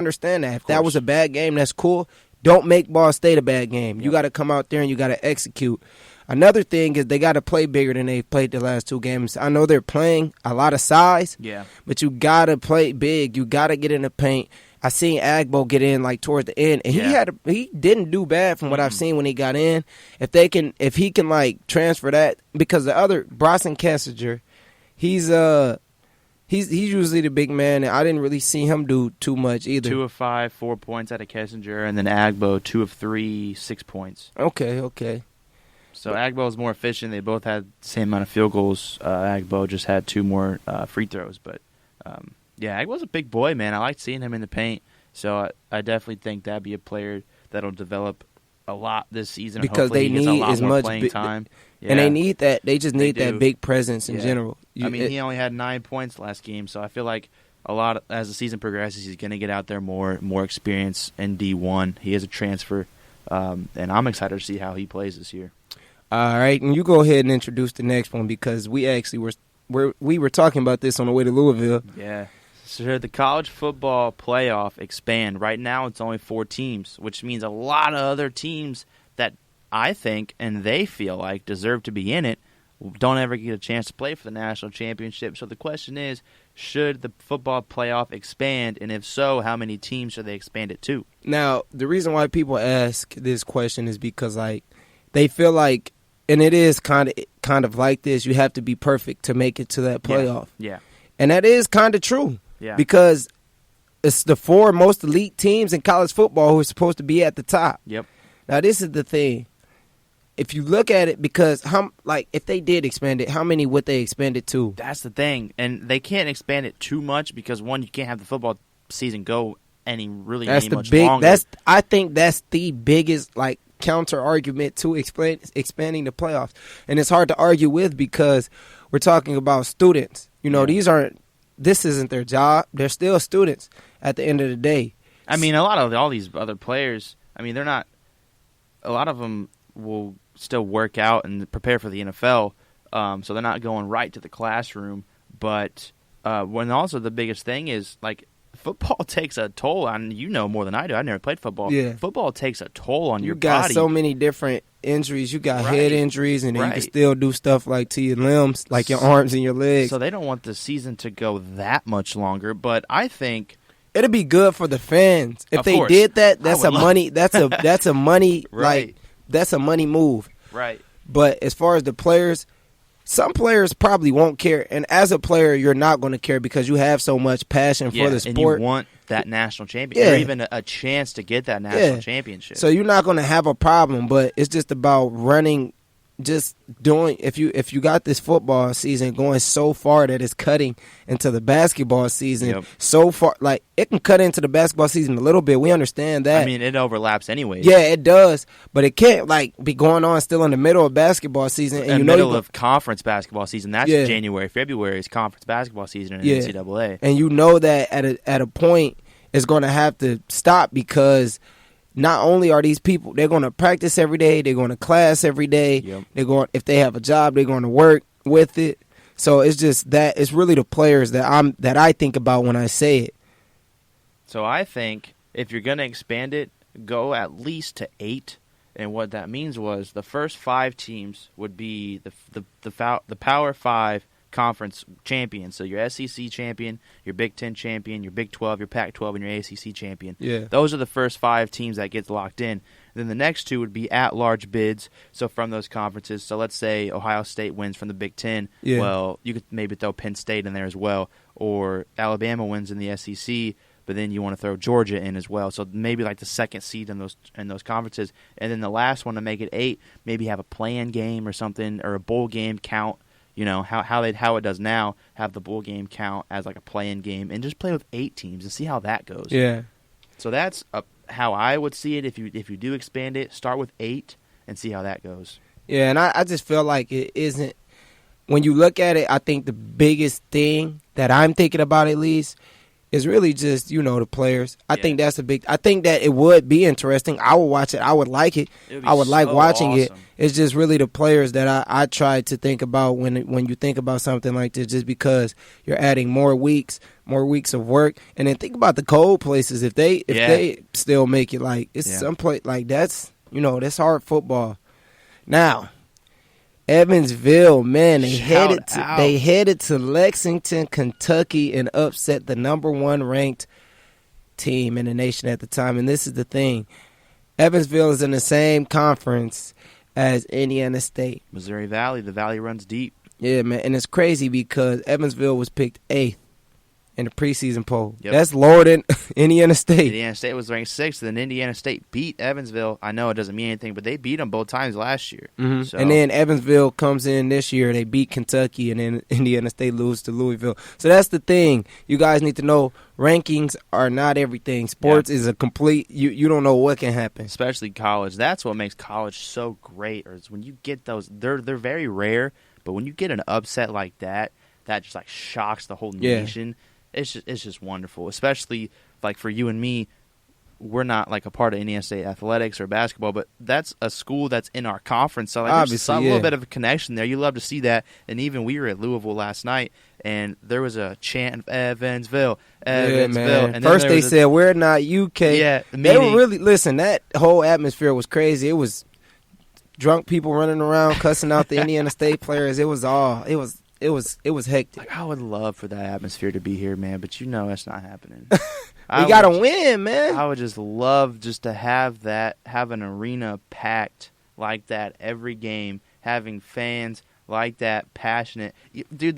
understand that. If that was a bad game, that's cool. Don't make Ball State a bad game. Yep. You got to come out there and you got to execute. Another thing is they got to play bigger than they've played the last 2 games. I know they're playing a lot of size, but you got to play big. You got to get in the paint. I seen Agbo get in like towards the end, and he didn't do bad from what I've seen when he got in. If he can like transfer that, because the other Bryson Kessinger, he's usually the big man, and I didn't really see him do too much either. 2 of 5, 4 points out of Kessinger, and then Agbo 2 of 3, 6 points. Okay. So Agbo is more efficient. They both had the same amount of field goals. Agbo just had 2 more free throws, but. Agbo's a big boy, man. I liked seeing him in the paint, so I definitely think that'd be a player that'll develop a lot this season. Because hopefully they need as much playing time. And they need that. They just need that big presence in general. He only had 9 points last game, so I feel like as the season progresses, he's going to get out there more experience in D1. He is a transfer, and I'm excited to see how he plays this year. All right, and you go ahead and introduce the next one, because we actually were talking about this on the way to Louisville. Yeah. So the college football playoff expand. Right now it's only 4 teams, which means a lot of other teams that I think and they feel like deserve to be in it don't ever get a chance to play for the national championship. So the question is, should the football playoff expand? And if so, how many teams should they expand it to? Now, the reason why people ask this question is because like they feel like, and it is kind of like this, you have to be perfect to make it to that playoff. Yeah. And that is kind of true. Yeah. Because it's the 4 most elite teams in college football who are supposed to be at the top. Yep. Now, this is the thing. If you look at it, because if they did expand it, how many would they expand it to? That's the thing. And they can't expand it too much because, one, you can't have the football season go any much longer. I think that's the biggest counter argument to expanding the playoffs. And it's hard to argue with because we're talking about students. This isn't their job. They're still students at the end of the day. I mean, a lot of all these other players, they're not – a lot of them will still work out and prepare for the NFL, so they're not going right to the classroom. But when also the biggest thing is, football takes a toll on – more than I do. I've never played football. Yeah. Football takes a toll on your body. You got so many different injuries. You got head injuries, and then you can still do stuff to your limbs, like your arms and your legs. So they don't want the season to go that much longer. But I think it'd be good for the fans if they did that. That's a money. That's a money. Right. That's a money move. Right. But as far as the players, some players probably won't care, and as a player, you're not going to care because you have so much passion for the sport. And you want that national championship, or even a chance to get that national championship. So you're not going to have a problem, but it's just about running, just doing. If you got this football season going so far that it's cutting into the basketball season so far, it can cut into the basketball season a little bit. We understand that. It overlaps anyways. Yeah, it does, but it can't be going on still in the middle of basketball season. And middle of conference basketball season. That's January, February is conference basketball season in the NCAA. And you know that at a point it's going to have to stop because not only are these people, they're going to practice every day, they're going to class every day. Yep. They're going, if they have a job, they're going to work with it. So it's just that it's really the players that I think about when I say it. So I think if you're going to expand it, go at least to 8. And what that means was the first 5 teams would be the Power 5 conference champions. So your SEC champion, your Big 10 champion, your Big 12, your Pac-12, and your ACC champion. Yeah. Those are the first 5 teams that gets locked in. Then the next 2 would be at-large bids, so from those conferences. So let's say Ohio State wins from the Big 10. Yeah. Well, you could maybe throw Penn State in there as well. Or Alabama wins in the SEC, but then you want to throw Georgia in as well. So maybe the second seed in those conferences. And then the last one to make it 8, maybe have a play-in game or something, or a bowl game count. How it does now, have the bowl game count as a play-in game, and just play with 8 teams and see how that goes. Yeah. So that's how I would see it. If you do expand it, start with 8 and see how that goes. Yeah, and I just feel like it isn't. When you look at it, I think the biggest thing that I'm thinking about, at least, is really just, the players. I think that's I think that it would be interesting. I would watch it. I would like it. I would like watching awesome. it. It's just really the players that I try to think about when you think about something like this, just because you're adding more weeks of work. And then think about the cold places. If they still make it, like, it's some place like that's hard football. Now, Evansville, man, they headed to Lexington, Kentucky, and upset the number 1 ranked team in the nation at the time. And this is the thing: Evansville is in the same conference as Indiana State, Missouri Valley. The Valley runs deep. Yeah, man, and it's crazy because Evansville was picked 8th in the preseason poll. Yep. That's lower than Indiana State. Indiana State was ranked 6th, and then Indiana State beat Evansville. I know it doesn't mean anything, but they beat them both times last year. Mm-hmm. So. And then Evansville comes in this year. They beat Kentucky, and then Indiana State loses to Louisville. So that's the thing. You guys need to know rankings are not everything. Sports is a complete – you don't know what can happen. Especially college. That's what makes college so great, is when you get those – they're very rare, but when you get an upset like that just like shocks the whole nation. It's just wonderful, especially like for you and me. We're not like a part of Indiana State athletics or basketball, but that's a school that's in our conference. So like, there's a little bit of a connection there. You love to see that. And even we were at Louisville last night, and there was a chant of Evansville. Man. And first they said, "We're not UK." Yeah, they were really that whole atmosphere was crazy. It was drunk people running around cussing out the Indiana State players. It was hectic. Like, I would love for that atmosphere to be here, man, but that's not happening. We gotta win, man. I would just love just to have an arena packed like that every game, having fans like that, passionate. Dude,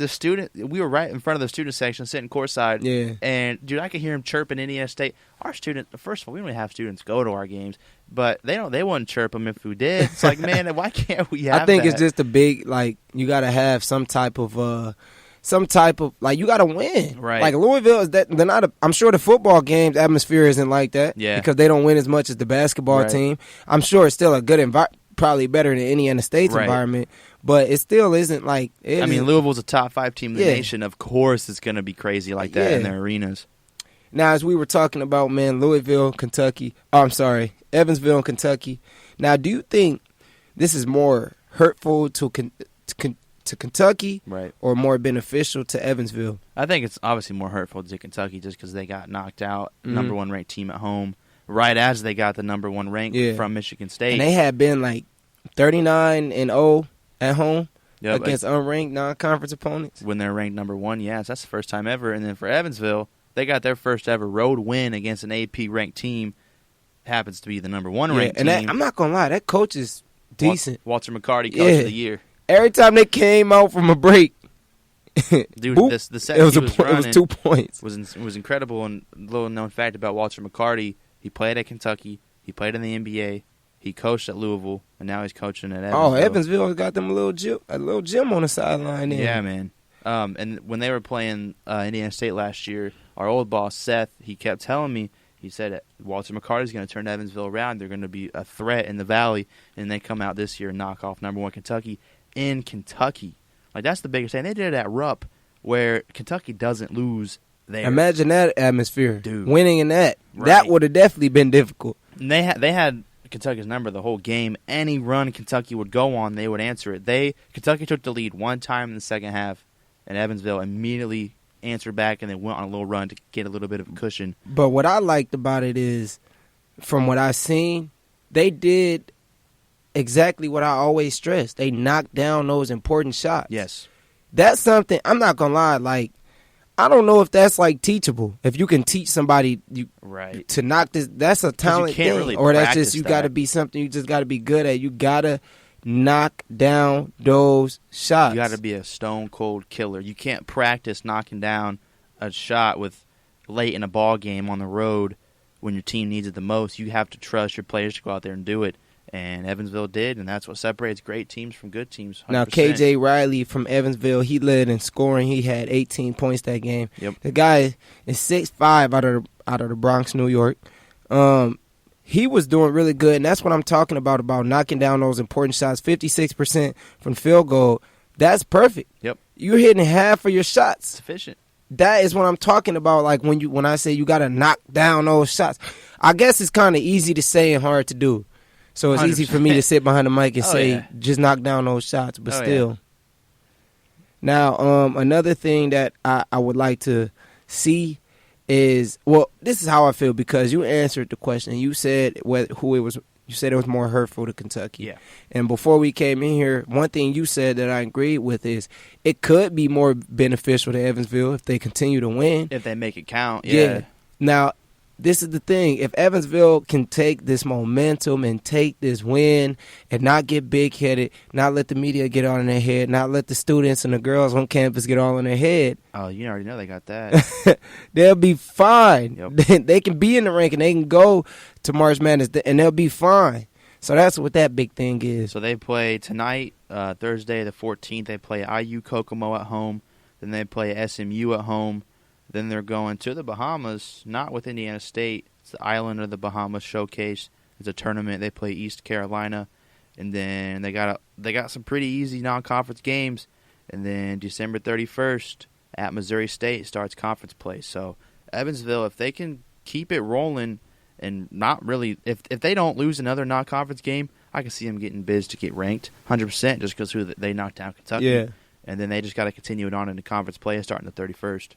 we were right in front of the student section, sitting courtside. Yeah. And, dude, I could hear him chirping Indiana State. Our students, first of all, we don't even have students go to our games, but they wouldn't chirp them if we did. It's like, man, why can't we have I think that? it's just a big, like, you got to have some type of, like, you got to win. Right. Like, Louisville, they're not I'm sure the football game's atmosphere isn't like that. Yeah. Because they don't win as much as the basketball team. I'm sure it's still a good probably better than Indiana State's environment, but it still isn't like Louisville's a top 5 team in the nation. Of course it's going to be crazy like that in their arenas. Now, as we were talking about, man, Evansville and Kentucky. Now, do you think this is more hurtful to Kentucky, right, or more beneficial to Evansville? I think it's obviously more hurtful to Kentucky just because they got knocked out, number 1 ranked team at home, right as they got the number 1 rank from Michigan State. And they had been like 39-0 at home against unranked non-conference opponents. When they're ranked number 1, yes, that's the first time ever. And then for Evansville, they got their first ever road win against an AP ranked team. Happens to be the number 1 ranked team. And I'm not gonna lie, that coach is decent. Walter McCarty, coach of the year. Every time they came out from a break, dude, boop, the second it was 2 points. Was incredible. And a little known fact about Walter McCarty: he played at Kentucky, he played in the NBA, he coached at Louisville, and now he's coaching at Evansville. Oh, Evansville got them a little gym on the sideline there. Yeah, man. And when they were playing Indiana State last year, our old boss Seth, he kept telling me. He said Walter McCarty's going to turn Evansville around. They're going to be a threat in the Valley, and they come out this year and knock off number 1 Kentucky in Kentucky. Like, that's the biggest thing. They did it at Rupp, where Kentucky doesn't lose there. Imagine that atmosphere, dude. Winning in that. Right. That would have definitely been difficult. And they had Kentucky's number the whole game. Any run Kentucky would go on, they would answer it. Kentucky took the lead one time in the second half, and Evansville immediately answered back, and they went on a little run to get a little bit of a cushion. But what I liked about it is, from what I've seen, they did exactly what I always stress. They knocked down those important shots. Yes. That's something, I'm not going to lie, like, I don't know if that's, like, teachable. If you can teach somebody to knock this, that's a talent thing. Really, or that's just, you got to be something you just got to be good at. You got to knock down those shots. You got to be a stone cold killer. You can't practice knocking down a shot with late in a ball game on the road when your team needs it the most. You have to trust your players to go out there and do it. And Evansville did, and that's what separates great teams from good teams. 100%. Now, KJ Riley from Evansville, he led in scoring. He had 18 points that game. Yep. The guy is 6'5" out of the Bronx, New York. He was doing really good, and that's what I'm talking about knocking down those important shots. 56% from field goal. That's perfect. Yep. You're hitting half of your shots. Sufficient. that is what I'm talking about. Like when I say you got to knock down those shots, I guess it's kind of easy to say and hard to do. So it's 100%. Easy for me to sit behind the mic and say, just knock down those shots. But still. Yeah. Now, another thing that I would like to see is, well, this is how I feel because you answered the question. You said who it was. You said it was more hurtful to Kentucky. Yeah. And before we came in here, one thing you said that I agreed with is it could be more beneficial to Evansville if they continue to win. If they make it count, yeah. Now, this is the thing. If Evansville can take this momentum and take this win and not get big-headed, not let the media get on in their head, not let the students and the girls on campus get all in their head. Oh, you already know they got that. They'll be fine. Yep. They can be in the rank and they can go to March Madness and they'll be fine. So that's what that big thing is. So they play tonight, Thursday the 14th. They play IU Kokomo at home. Then they play SMU at home. Then they're going to the Bahamas, not with Indiana State. It's the Island of the Bahamas Showcase. It's a tournament. They play East Carolina, and then they got some pretty easy non-conference games. And then December 31st at Missouri State starts conference play. So Evansville, if they can keep it rolling and not really, if they don't lose another non-conference game, I can see them getting bids to get ranked 100% just because they knocked down Kentucky. Yeah. And then they just got to continue it on into conference play starting the 31st.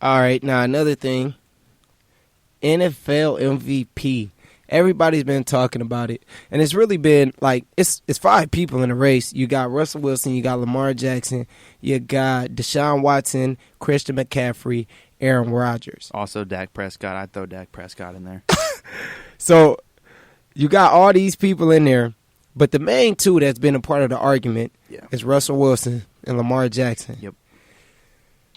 All right, now another thing, NFL MVP. Everybody's been talking about it, and it's really been like it's 5 people in the race. You got Russell Wilson, you got Lamar Jackson, you got Deshaun Watson, Christian McCaffrey, Aaron Rodgers. Also Dak Prescott. I'd throw Dak Prescott in there. So you got all these people in there, but the main two that's been a part of the argument is Russell Wilson and Lamar Jackson. Yep.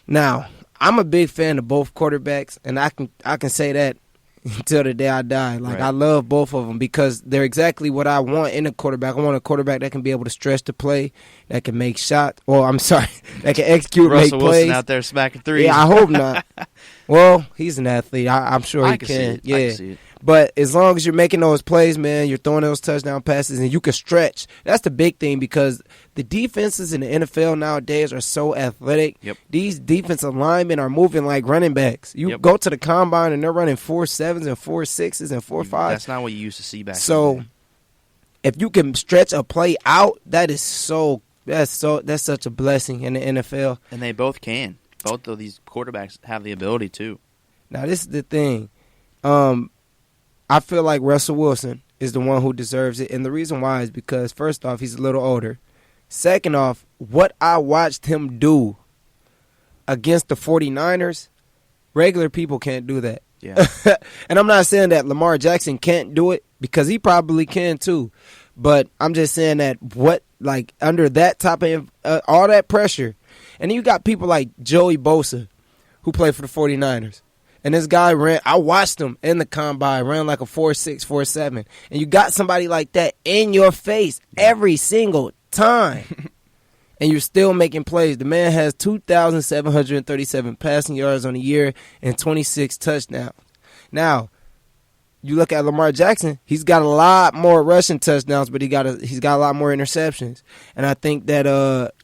Now, I'm a big fan of both quarterbacks, and I can say that until the day I die. Like, right. I love both of them because they're exactly what I want in a quarterback. I want a quarterback that can be able to stretch the play, that can make shots. Well, I'm sorry, that can execute, make plays. Russell Wilson out there smacking threes. Yeah, I hope not. Well, he's an athlete. I'm sure he can. Yeah. I can see it. But as long as you're making those plays, man, you're throwing those touchdown passes, and you can stretch. That's the big thing because the defenses in the NFL nowadays are so athletic. Yep. These defensive linemen are moving like running backs. You go to the combine, and they're running 4.7s and 4.6s and 4.5s. That's not what you used to see back then. So if you can stretch a play out, that's such a blessing in the NFL. And they both can. Both of these quarterbacks have the ability to. Now, this is the thing. I feel like Russell Wilson is the one who deserves it. And the reason why is because, first off, he's a little older. Second off, what I watched him do against the 49ers, regular people can't do that. Yeah. And I'm not saying that Lamar Jackson can't do it because he probably can too. But I'm just saying that under that type of all that pressure. And then you got people like Joey Bosa who play for the 49ers. And this guy I watched him in the combine, ran like a 4.6, 4.7. And you got somebody like that in your face every single time. And you're still making plays. The man has 2,737 passing yards on the year and 26 touchdowns. Now, you look at Lamar Jackson, he's got a lot more rushing touchdowns, but he's got a lot more interceptions. And I think that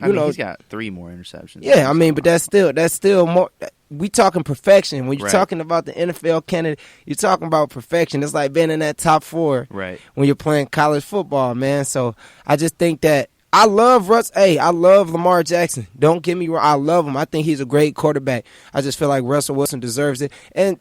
he's got 3 more interceptions. Yeah, I mean, but that's still more. We talking perfection. When you're talking about the NFL candidate, you're talking about perfection. It's like being in that top 4 when you're playing college football, man. So I just think that I love I love Lamar Jackson. Don't get me wrong. I love him. I think he's a great quarterback. I just feel like Russell Wilson deserves it. And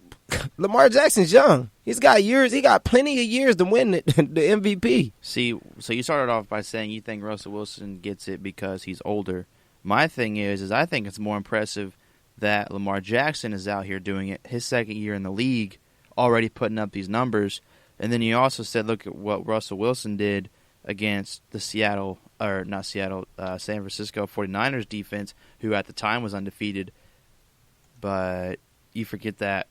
Lamar Jackson's young. He's got years. He got plenty of years to win the MVP. See, so you started off by saying you think Russell Wilson gets it because he's older. My thing is I think it's more impressive that Lamar Jackson is out here doing it his second year in the league, already putting up these numbers. And then you also said, look at what Russell Wilson did against the San Francisco 49ers defense, who at the time was undefeated. But you forget that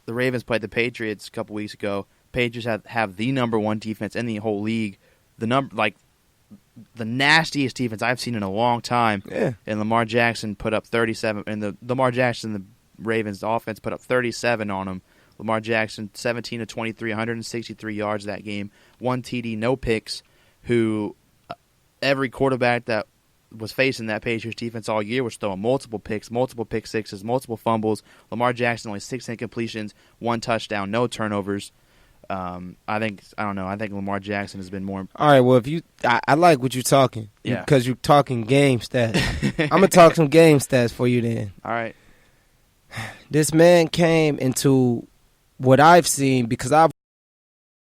the Ravens played the Patriots a couple weeks ago. Patriots have the number 1 defense in the whole league. The nastiest defense I've seen in a long time. Yeah. And Lamar Jackson put up 37. And the Lamar Jackson, the Ravens offense, put up 37 on him. Lamar Jackson, 17 of 23, 163 yards that game. 1 TD, no picks. Who every quarterback that was facing that Patriots defense all year, was throwing multiple picks, multiple pick sixes, multiple fumbles. Lamar Jackson only 6 incompletions, 1 touchdown, no turnovers. I think Lamar Jackson has been more. All right, well, I like what you're talking. Yeah. Because you're talking game stats. I'm going to talk some game stats for you then. All right. This man came into what I've seen, because I've